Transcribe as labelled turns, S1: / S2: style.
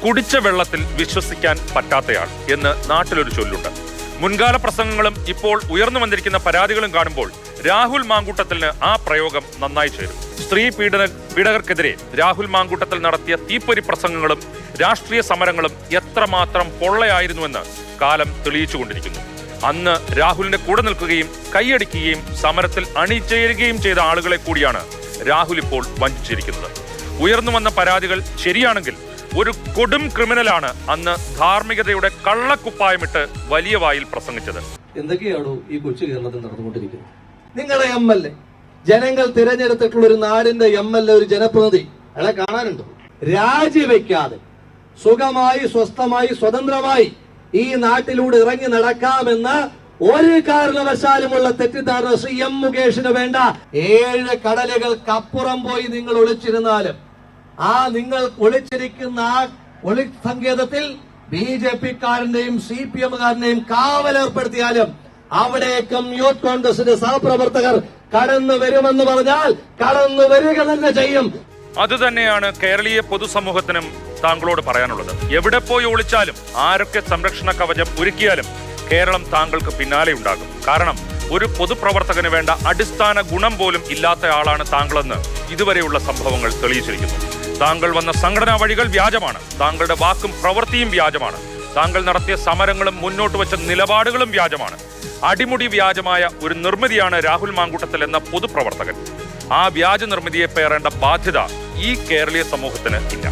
S1: കുടിച്ച വെള്ളത്തിൽ വിശ്വസിക്കാൻ പറ്റാത്തയാൾ എന്ന് നാട്ടിലൊരു ചൊല്ലുണ്ട്. മുൻകാല പ്രസംഗങ്ങളും ഇപ്പോൾ ഉയർന്നു വന്നിരിക്കുന്ന പരാതികളും കാണുമ്പോൾ രാഹുൽ മാങ്കൂട്ടത്തിന് ആ പ്രയോഗം നന്നായി ചേരും. സ്ത്രീ പീഡകർക്കെതിരെ രാഹുൽ മാങ്കൂട്ടത്തിൽ നടത്തിയ തീപ്പൊരി പ്രസംഗങ്ങളും രാഷ്ട്രീയ സമരങ്ങളും എത്രമാത്രം പൊള്ളയായിരുന്നുവെന്ന് കാലം തെളിയിച്ചുകൊണ്ടിരിക്കുന്നു. അന്ന് രാഹുലിന്റെ കൂടെ നിൽക്കുകയും കൈയടിക്കുകയും സമരത്തിൽ അണിചേരുകയും ചെയ്ത ആളുകളെ കൂടിയാണ് രാഹുൽ ഇപ്പോൾ വഞ്ചിച്ചിരിക്കുന്നത്. ഉയർന്നു വന്ന പരാതികൾ ശരിയാണെങ്കിൽ ഒരു കൊടും ക്രിമിനലാണ് അന്ന് ധാർമ്മികതയുടെ കള്ളക്കുപ്പായമിട്ട് വലിയ വായിൽ പ്രസംഗിച്ചത്.
S2: എന്തൊക്കെയാണോ ഈ കൊച്ചു കേരളത്തിൽ നടന്നുകൊണ്ടിരിക്കുന്നത്? നിങ്ങളുടെ MLA, ജനങ്ങൾ തിരഞ്ഞെടുത്തിട്ടുള്ള ഒരു നാടിന്റെ MLA, ഒരു ജനപ്രതിനിധി, അയാളെ കാണാനുണ്ടോ? രാജിവെക്കാതെ സുഖമായി, സ്വസ്ഥമായി, സ്വതന്ത്രമായി ഈ നാട്ടിലൂടെ ഇറങ്ങി നടക്കാമെന്ന് ഒരു കാരണവശാലുമുള്ള തെറ്റിദ്ധാരണ ശ്രീ M മുകേഷിന് വേണ്ട. 7 കടലുകൾക്കപ്പുറം പോയി നിങ്ങൾ ഒളിച്ചിരുന്നാലും ആ നിങ്ങൾ ഒളിച്ചിരിക്കുന്ന ആ ഒളി സങ്കേതത്തിൽ BJP-കാരന്റെയും CPM-കാരന്റെയും കാവലേർപ്പെടുത്തിയാലും അവിടേക്കും യൂത്ത് കോൺഗ്രസിന്റെ സഹപ്രവർത്തകർ കടന്നു വരുമെന്ന് പറഞ്ഞാൽ കടന്നു വരിക തന്നെ ചെയ്യും.
S1: അതുതന്നെയാണ് കേരളീയ പൊതുസമൂഹത്തിനും താങ്കളോട് പറയാനുള്ളത്. എവിടെ പോയി ഒളിച്ചാലും ആരൊക്കെ സംരക്ഷണ കവചം ഒരുക്കിയാലും കേരളം താങ്കൾക്ക് പിന്നാലെ ഉണ്ടാകും. കാരണം ഒരു പൊതുപ്രവർത്തകന് വേണ്ട അടിസ്ഥാന ഗുണം പോലും ഇല്ലാത്ത ആളാണ് താങ്കളെന്ന് ഇതുവരെയുള്ള സംഭവങ്ങൾ തെളിയിച്ചിരിക്കുന്നു. താങ്കൾ വന്ന സംഘടനാ വഴികൾ വ്യാജമാണ്. താങ്കളുടെ വാക്കും പ്രവൃത്തിയും വ്യാജമാണ്. താങ്കൾ നടത്തിയ സമരങ്ങളും മുന്നോട്ട് വെച്ച നിലപാടുകളും വ്യാജമാണ്. അടിമുടി വ്യാജമായ ഒരു നിർമ്മിതിയാണ് രാഹുൽ മാങ്കൂട്ടത്തിൽ എന്ന പൊതുപ്രവർത്തകൻ. ആ വ്യാജ നിർമ്മിതിയെ പേറേണ്ട ബാധ്യത ഈ കേരളീയ സമൂഹത്തിന് ഇല്ല.